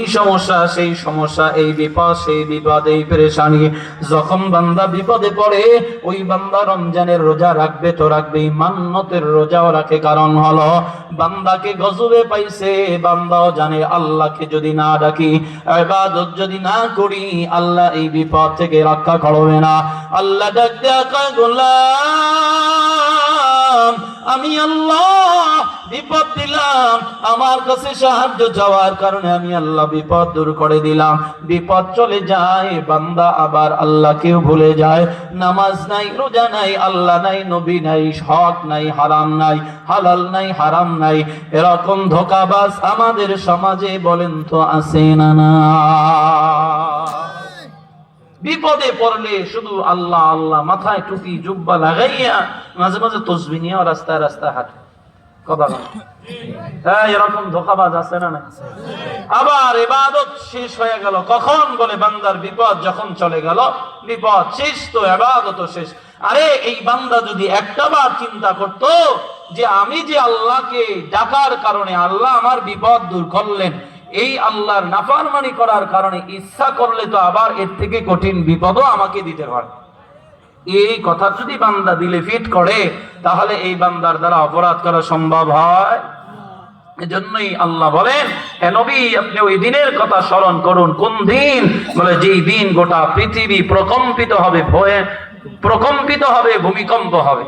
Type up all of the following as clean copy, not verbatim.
এই সমস্যা সেই সমস্যা, এই বিপদ সেই বিপদ, এই পেরেশানি। যখন বান্দা বিপদে পড়ে ওই বান্দা রমজানের রোজা রাখবে তো রাখবে, মান্নতের রোজাও রাখে। কারণ হলো বান্দাকে গজবে পাইছে, বান্দাও জানে আল্লাহকে যদি না ডাকি, ইবাদত যদি না করি, আল্লাহ এই বিপদ থেকে রক্ষা করবে না। আল্লাহ ডাক দেয়া কয়, গোলাম আমি আল্লাহ বিপদ দিলাম, আমার কাছে সাহায্য চাওয়ার কারণে আমি আল্লাহ বিপদ দূর করে দিলাম। বিপদ চলে যায়, বান্দা আবার আল্লাহকেও ভুলে যায়। নামাজ নাই, রোজা নাই, আল্লাহ নাই, নবী নাই, হক নাই, হারাম নাই, হালাল নাই, হারাম নাই। এরকম ধোঁকাবাজ আমাদের সমাজে বলেন তো আছে না? না, বিপদে পড়লে শুধু আল্লাহ আল্লাহ, মাথায় টুপি জুব্বা লাগাইয়া মাঝে মাঝে তসবিহ নিয়ে রাস্তায় রাস্তায় হাঁটে। কথা বলে এরকম ধোঁকাবাজ আছে না? আবার ইবাদত শেষ হয়ে গেল কখন বলে বান্দার বিপদ যখন চলে গেল, বিপদ শেষ তো ইবাদত শেষ। আরে এই বান্দা যদি একটা বার চিন্তা করতো যে আমি যে আল্লাহকে ডাকার কারণে আল্লাহ আমার বিপদ দূর করলেন, এই আল্লাহর নাফরমানি করার কারণে ইচ্ছা করলে তো আবার এর থেকে কঠিন বিপদও আমাকে দিতে পারে, এই কথা যদি বান্দা দিলে ফিট করে, তাহলে এই বান্দার দ্বারা অপরাধ করা সম্ভব হয়? এজন্যই আল্লাহ বলেন, হে নবী আপনি ওই দিনের কথা স্মরণ করুন। কোন দিন? বলে যেই দিন গোটা পৃথিবী প্রকম্পিত হবে, ভয়ে প্রকম্পিত হবে, ভূমিকম্প হবে।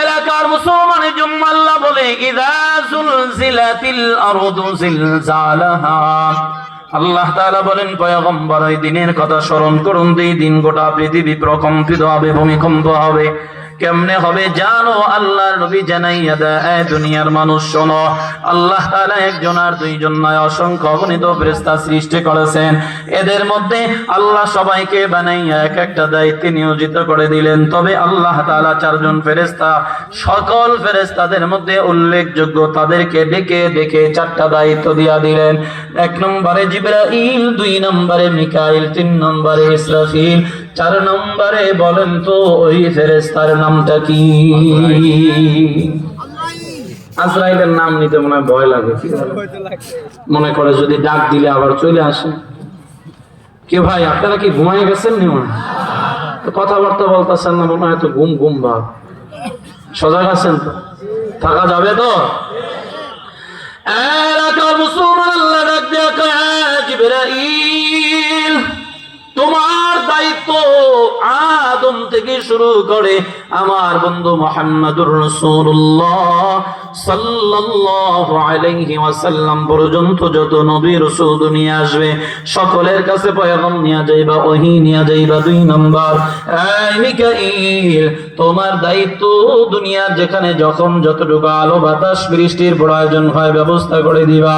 এলাকার মুসলমানের জন্য আল্লাহ বলে, ইযা যুলজিলাতিল আরদু জিলজালাহা। আল্লাহ তাআলা বলেন, পয়গম্বর ওই দিনের কথা স্মরণ করুন, এই দিন গোটা পৃথিবী প্রকম্পিত হবে, ভূমিকম্প হবে। কেমনে হবে জানো? আল্লাহর নবী জানাইয়া দেয়, দুনিয়ার মানুষ শোনো, আল্লাহ তাআলা একজন আর দুইজন নয়, অসংখ্য অগণিত ফেরেশতা সৃষ্টি করেছেন। এদের মধ্যে আল্লাহ সবাইকে বানাইয়া এক একটা দায়িত্বে নিয়োজিত করে দিলেন। তবে আল্লাহ তাআলা চারজন ফেরেশতা, সকল ফেরেশতাদের মধ্যে উল্লেখযোগ্য, তাদেরকে ডেকে ডেকে চারটা দায়িত্ব দিয়া দিলেন। এক নম্বরে জিবরাইল, দুই নম্বরে মিকাইল, তিন নম্বরে ইসরাফিল, চার নম্বরে বলেন তো ওই ফেরেশতার নামটা কি? আজরাইলের নাম নিতে মনে হয় ভয় লাগে, মনে করে যদি ডাক দিলে আবার চলে আসে। কে ভাই আপনারা কি ঘুমায় গেছেন? কথাবার্তা বলতেছেন না, মনে হয় তো ঘুম ঘুম ভাব। সজাগ আছেন তো? থাকা যাবে তো? এলাকার মুসলমান আল্লাহ ডাক দেয়া কয়, জিবরাইল তোমার দায়িত্ব আদম থেকে শুরু করে আমার বন্ধু মুহাম্মদুর রাসূলুল্লাহ সাল্লাল্লাহু আলাইহি ওয়াসাল্লাম পর্যন্ত যত নবী রাসূল দুনিয়া আসবে সকলের কাছে পয়গাম নিয়ে যাইবা, ওহী নিয়ে যাইবা। দুই নম্বর, এই মিকাইল তোমার দায়িত্ব দুনিয়ার যেখানে যখন যতটুকু আলো বাতাস বৃষ্টির প্রয়োজন হয় ব্যবস্থা করে দিবা।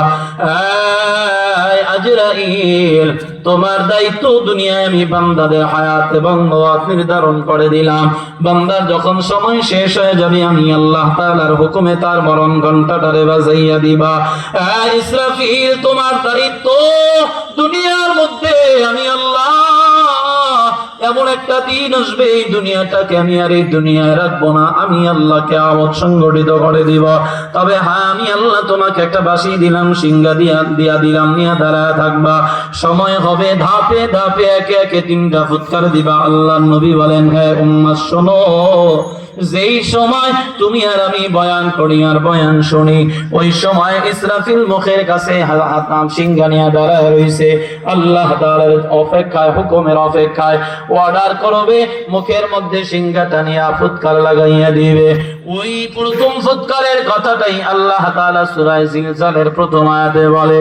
এই আজরাইল তোমার দায়িত্ব দুনিয়ায় আমি বান্দাদের হায়াত এবং মওত নির্ধারণ করে দিলাম। বান্দার যখন সময় শেষ হয়ে যাবে আমি আল্লাহ তাআলার হুকুমে তার মরণ ঘন্টাটারে বাজাইয়া দিবা। ইসরাফিল তোমার দায়িত্ব দুনিয়ার মধ্যে আমি আল্লাহ এমন একটা দিন আসবে এই দুনিয়াটাকে আমি আর এই দুনিয়ায় রাখবো না, আমি আল্লাহ কিয়ামত সংগঠিত করে দিব। তবে হ্যাঁ আমি আল্লাহ তোমাকে একটা বাঁশি দিলাম, সিংহা দিয়া দিলাম, নিয়ে দাঁড়ায় থাকবা। সময় হবে ধাপে ধাপে একে একে তিনটা ফুৎকার দিবা। আল্লাহর নবী বলেন, হ্যাঁ উম্মাত শোনো, যেই সময় তুমি আর আমি বয়ান করি আর বয়ান শুনি, ওই সময় ইসরাফিল মুখের কাছে হাতাম সিংহা নিয়ে দাঁড়ায় রইছে। আল্লাহ তাআলার অপেক্ষায়, হুকুমের অপেক্ষায় অর্ডার করবে, মুখের মধ্যে সিংহাটা নিয়ে ফুৎকার লাগাইয়া দিবে। ওই প্রথম ফুৎকারের কথাটাই আল্লাহ তাআলা সূরা জিলজালের প্রথম আয়াতে বলে।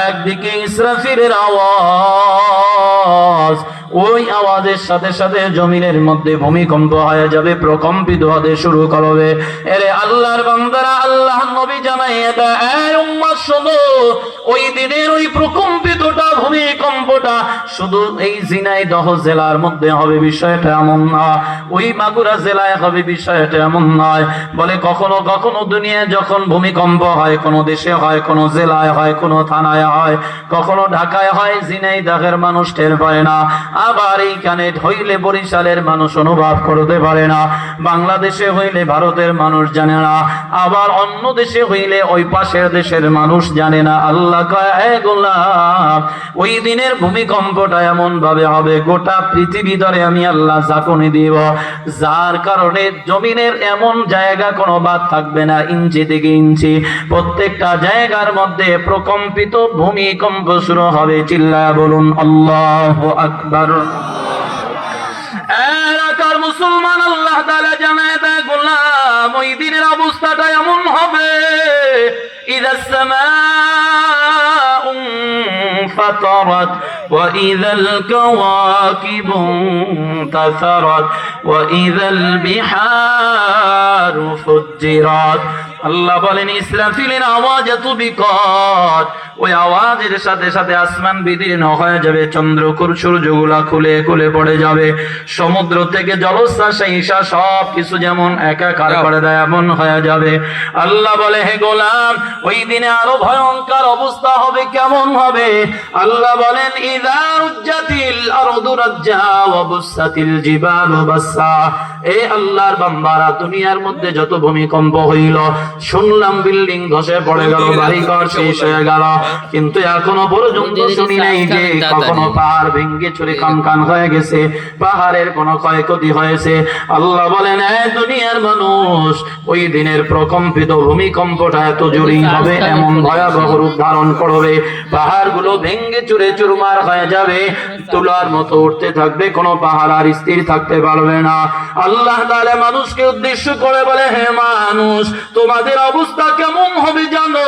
একদিকে ইসরাফিলের আওয়াজ, ওই আওয়াজের সাথে সাথে জমিনের মধ্যে ভূমিকম্প হয়ে যাবে, প্রকম্পিত হতে শুরু করবে। এরে আল্লাহর বান্দারা, আল্লাহর নবী জানাইয়া দেয়, এই উম্মাত শোনো, ওই দিনের ওই প্রকম্পিতটা ভূমিকম্প ভূমিকম্পটা শুধু এই ঝিনাইদহ জেলার মধ্যে হবে বিষয়টা এমন না, ওই মাগুরা জেলায় হবে বিষয়টা এমন নয়। বলে কখনো কখনো দুনিয়ায় যখন ভূমিকম্প হয়, কোনো দেশে হয়, কোনো জেলায় হয়, কোনো থানায় হয়, কখনো ঢাকায় হয়, ঝিনাইদহের মানুষ টের পায় না, আবার এইখানে হইলে বরিশালের মানুষ অনুভব করতে পারে না, বাংলাদেশে হইলে ভারতের মানুষ জানে না, আবার অন্য দেশে হইলে ওই পাশের দেশের মানুষ জানে না। আল্লাহ কয়, এ গোলাম, ওই দিনের ভূমিকম্পটা এমন ভাবে হবে গোটা পৃথিবী ধরে আমি আল্লাহ ঝাঁকুনি দিব, যার কারণে জমিনের এমন জায়গা কোনো বাদ থাকবে না, ইঞ্চি থেকে ইঞ্চি প্রত্যেকটা জায়গার মধ্যে প্রকম্পিত ভূমিকম্প শুরু হবে। চিল্লায়া বলুন আল্লাহু আকবার। এলাকার মুসলমান, আল্লাহ তাআলা জানায় দেয়, গোলাম ওই দিনের অবস্থাটা এমন হবে, ইযাস সামাউ ফাতারাত ওয়া ইযাল কাওয়াকিবু তাসারাত ওয়া ইযাল বিহারু ফুজ্জিরাত। আল্লাহ বলেন ইসরাফিলের আওয়াজ এত বিকট, ওই আওয়াজের সাথে সাথে আসমান বিদীর্ণ হয়ে যাবে, চন্দ্রকুর সূর্যগুলা খুলে খুলে পড়ে যাবে, সমুদ্র থেকে জলস্রাস ঈশা সব কিছু যেমন একাকার করে দেয় এমন হয়ে যাবে। আল্লাহ বলে, হে গোলাম, ওই দিনে আরো ভয়ঙ্কর অবস্থা হবে। কেমন হবে? আল্লাহ বলেন ইযা রুজ্জাতিল আরদু রাজ্জা ওয়া বুসাতিল জিবালু বাসা। এ আল্লাহর বান্দারা, দুনিয়ার মধ্যে যত ভূমিকম্প হইল, শুনলাম বিল্ডিং ধসে পড়ে গেল, বাড়িঘর শেষ হয়ে গেল, কিন্তু এখনো পর্যন্ত শুনি নাই যে কখনো পাহাড় ভেঙে চুরে খানখান হয়ে গেছে, পাহাড়ের কোনো ক্ষয়ক্ষতি হয়েছে। আল্লাহ বলেন, এ দুনিয়ার মানুষ, ওই দিনের প্রকম্পিত ভূমিকম্পটা এত জোরেই হবে, এমন ভয়াবহ রূপ ধারণ করবে, পাহাড়গুলো ভেঙে চুরে চুরমার হয়ে যাবে, তুলার মতো উঠতে থাকবে, কোনো পাহাড় আর স্থির থাকতে পারবে না। আল্লাহ তাআলা মানুষকে উদ্দেশ্য করে বলে, হে মানুষ, তোমাদের অবস্থা কেমন হবে জানো?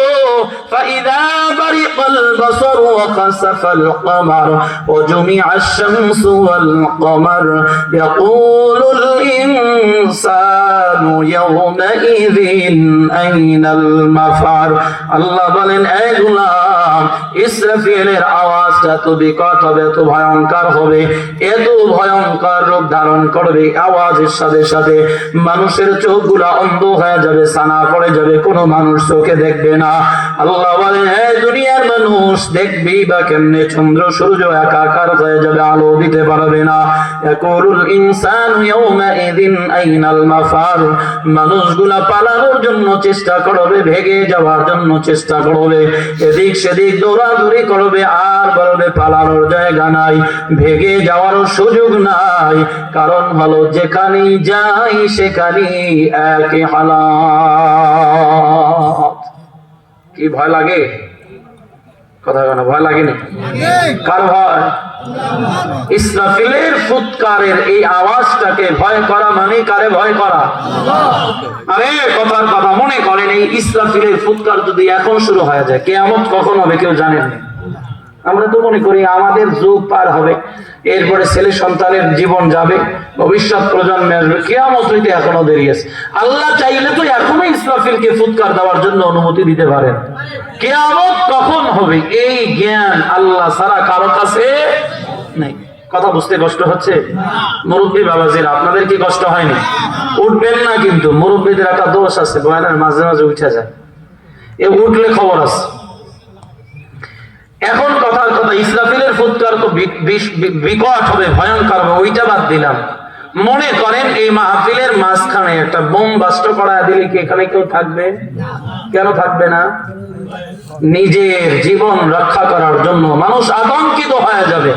ফাইদা বারিকাল বাসার ওয়া খাসাফাল কমার ওয়া জুমিআশ শামসু ওয়াল কমার ইয়াকুলুল ইনসানু ইয়াওমাইযিন আইনাল মাফার। আল্লাহ বলেন, এ গোলাম, ইসরাফিলের আওয়াজটা তো বিকট হবে, এত ভয়ঙ্কর হবে, এত ভয়ঙ্কর রূপ ধারণ করবে, আওয়াজের সাথে সাথে মানুষের চোখগুলা অন্ধ হয়ে যাবে, সানা পড়ে যাবে, কোনো মানুষ চোখে দেখবে না। আল্লাহ বলেন, হে দুনিয়ার মানুষ, দেখবি বা কেমনে? চন্দ্র সূর্য একাকার হয়ে যাবে, আলো দিতে পারবে না। ইয়াকুলুল ইনসানু ইয়াওমাইযিন আইনাল মাফার। মানুষগুলা পালানোর জন্য চেষ্টা করবে, ভেগে যাওয়ার জন্য চেষ্টা করবে, এদিক সেদিক দৌড়াদৌড়ি করবে, আর বলবে পালানোর জায়গা নাই, ভেগে যাওয়ারও সুযোগ নাই। কারণ হলো, যেখানেই যাই সেখানেই একই হালাত। কি ভয় লাগে? কথা বলে, ভয় লাগেনি? কার ভয়? ইসরাফিলের ফুৎকারের এই আওয়াজটাকে ভয় করা মানে কারে ভয় করা? আরে কথার কথা মনে করেন, এই ইসরাফিলের ফুৎকার যদি এখন শুরু হয়ে যায়, কিয়ামত কখন হবে কেউ জানেন না। আমরা তো মনে করি আমাদের যুগ পার হবে, এরপরে ছেলে সন্তানের জীবন যাবে, ভবিষ্যৎ প্রজন্মে আসবে, কিয়ামত হইতে এখনো দেরি আছে। আল্লাহ চাইলে তো এখনো ইসরাফিলকে ফুৎকার দেওয়ার জন্য অনুমতি দিতে পারেন। কিয়ামত কখন হবে এই জ্ঞান আল্লাহ ছাড়া কারো কাছে নেই। কথা বুঝতে কষ্ট হচ্ছে? মুরব্বী বাবাজিরা, আপনাদের কি কষ্ট হয়নি? উঠবেন না, কিন্তু মুরব্বীদের একটা দোষ আছে, বয়ানের মাঝে মাঝে উঠে যায়, এ উঠলে খবর আছে। এখন কথার কথা, ইসরাফিলের ফুৎকার তো বিকট হবে, ভয়ঙ্কর হবে, ওইটা বাদ দিলাম। মনে করেন এই মাহফিলের মাঝখানে একটা বোম বাস্ট করা দিলে কি এখানে কেউ থাকবে? কেন থাকবে না? নিজের জীবন রক্ষা করার জন্য মানুষ আতঙ্কিত হয়ে যাবে,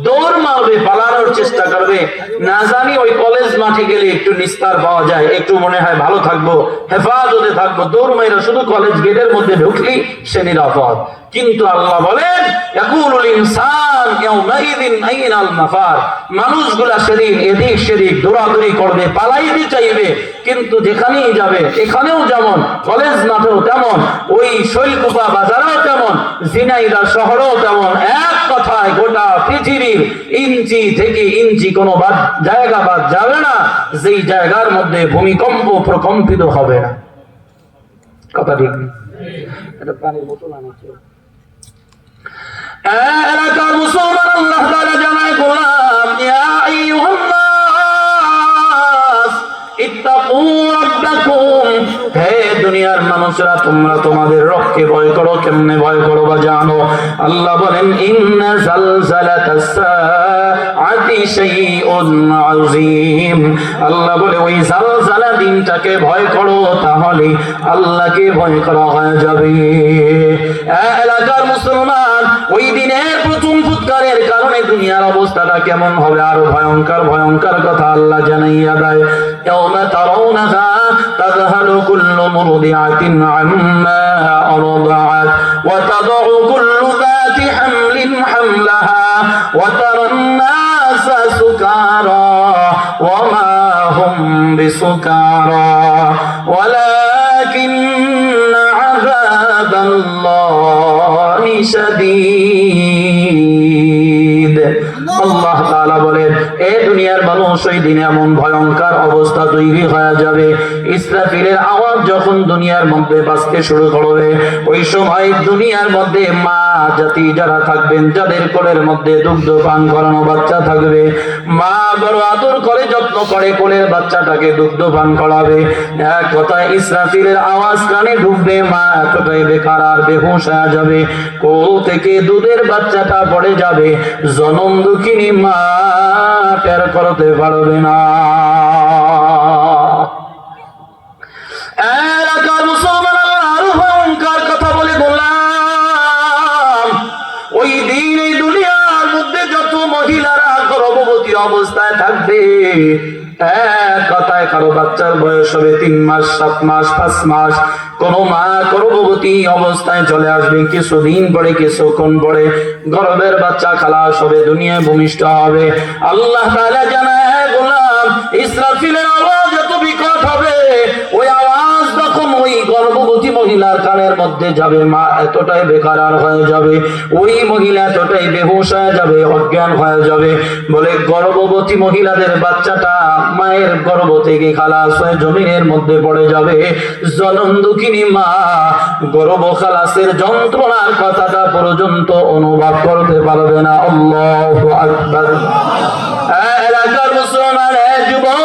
দৌড় মারবে, পালানোর চেষ্টা করবে। না জানি ওই কলেজ মাঠে গেলে একটু নিস্তার পাওয়া যায়, একটু মনে হয় ভালো থাকবো, হেফাজতে থাকবো, দৌড় মাইরা শুধু কলেজ গেটের মধ্যে ঢুকলি সে নিরাপদ। কিন্তু আল্লাহ বলেন, ইয়াকুলুল ইনসান ইয়াওমাইযিন আইনাল মাফার। মানুষগুলা সেদিন এদিক সেদিক দৌড়াদৌড়ি করবে, পালাইতে চাইবে, কিন্তু যেখানেই যাবে, এখানেও যেমন, কলেজ মাঠেও তেমন, ওই শৈলকুপা বাজারেও তেমন, ঝিনাইদহ শহরেও তেমন। এক কথায় গোটা পৃথিবীর ইঞ্চি থেকে ইঞ্চি কোনো জায়গা বাদ যাবে না যেই জায়গার মধ্যে ভূমিকম্প প্রকম্পিত হবে না। কথা ঠিক? এটা পানির বোতল আনছে। এলাকার মুসলমান, মানুষরা তোমরা তোমাদের রবকে ভয় করো। কেমনে ভয় করো বা জানো? আল্লাহ বলেন ইন্না জালজালাতাস সাআতি শাইউন আযীম। আল্লাহ বলে ওই জালজালা দিনটাকে ভয় করো, তাহলে আল্লাহকে ভয় করা হয়ে যাবে। এলাকার মুসলমান, ওই দিনের প্রথম ফুৎকারের কারণে দুনিয়ার অবস্থাটা কেমন হবে আরো ভয়ঙ্কর ভয়ঙ্কর কথা আল্লাহ জানাইয়া দেয়। ইয়াউমা তারাউনাহা তাযহালু কুল্লু মুরদিআতিন আম্মা আরদাআত ওয়া তাদউ কুল্লু যাতি হামলিন হামলাহা ওয়া তারান নাসা সুকারা ওয়া মা হুম বিসুকারা ওয়ালাকিন্না আযাবাল্লাহি শাদীদ। আল্লাহ তাআলা বলেন এই দুনিয়ার মানুষ ওই দিনে এমন ভয়ঙ্কর অবস্থা তৈরি হয়ে যাবে, ইসরাফিলের আওয়াজ যখন দুনিয়ার মধ্যে বাজতে শুরু করবে, ওই সময় দুনিয়ার মধ্যে মা জাতি যারা থাকবেন, যাদের কোলের মধ্যে দুগ্ধ পান করানো বাচ্চা থাকবে, মা বড় আদর করে যত্ন করে কোলের বাচ্চাটাকে দুগ্ধ পান করাবে। এক কথায় ইসরাফিলের আওয়াজ কানে ঢুকবে, মা এতটাই বেকার আর বেহুশ হয়ে যাবে, কোল থেকে দুধের বাচ্চাটা পড়ে যাবে, জনম দুঃখিনী মা টের করতে পারবে না। এলাকার মুসলমান, আরো ভয়ঙ্কর কথা বলে বললাম, ওই দিন এই দুনিয়ার মধ্যে যত মহিলারা গর্ভবতী অবস্থায় থাকবে, এক কথায় কারো বাচ্চার বয়স হবে 3 মাস, 7 মাস, 5 মাস, কোন মা গর্ভবতী অবস্থায় চলে আসবে, কিছুদিন পরে কিছুক্ষণ পরে গর্ভের বাচ্চা খালাস হবে, দুনিয়ায় ভূমিষ্ঠ হবে। আল্লাহ তাআলা জানায় গোলাম, ইসরাফিলের আওয়াজ এত বিকট হবে, ওই আওয়াজ যখন ওই গর্ভবতী মহিলার কানের মধ্যে যাবে, মা এতটাই বেকার হয়ে যাবে, ওই মহিলা এতটাই বেহুশ হয়ে যাবে, অজ্ঞান হয়ে যাবে। বলে গর্ভবতী মহিলাদের বাচ্চাটা মায়ের গর্ভ থেকে খালাস হয়ে জমিনের মধ্যে পড়ে যাবে, জনম দুঃখিনী মা গর্ভ খালাসের যন্ত্রণার কথাটা পর্যন্ত অনুভব করতে পারবে না। আল্লাহু আকবার। এলাকার মুসলমান, যুবক,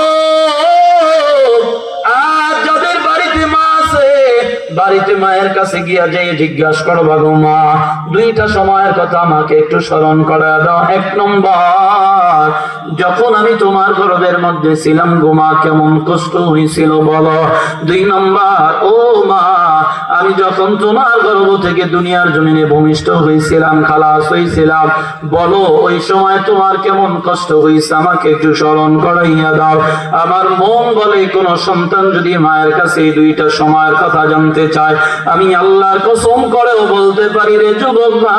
আজ যাদের বাড়িতে মা আছে, বাড়িতে মায়ের কাছে গিয়া যাই জিজ্ঞাসা করবা, গো মা, 2টা সময়ের কথা আমাকে একটু স্মরণ করে দাও। 1 নম্বর, যখন আমি তোমার গর্ভের মধ্যে ছিলাম গো মা, কেমন কষ্ট হয়েছিল বলো। 2 নম্বর, ও মা, আমি যখন তোমার গর্ভ থেকে দুনিয়ার জমিনে ভূমিষ্ঠ হয়েছিলাম, খালাস হয়েছিলাম, বলো ওই সময় তোমার কেমন কষ্ট হয়েছে, আমাকে একটু স্মরণ করাইয়া দাও। আমার মন বলে কোন সন্তান যদি মায়ের কাছে এই 2টা সময়ের কথা জানতে চায়, আমি আল্লাহর কসম করেও বলতে পারি রে যুবক মা,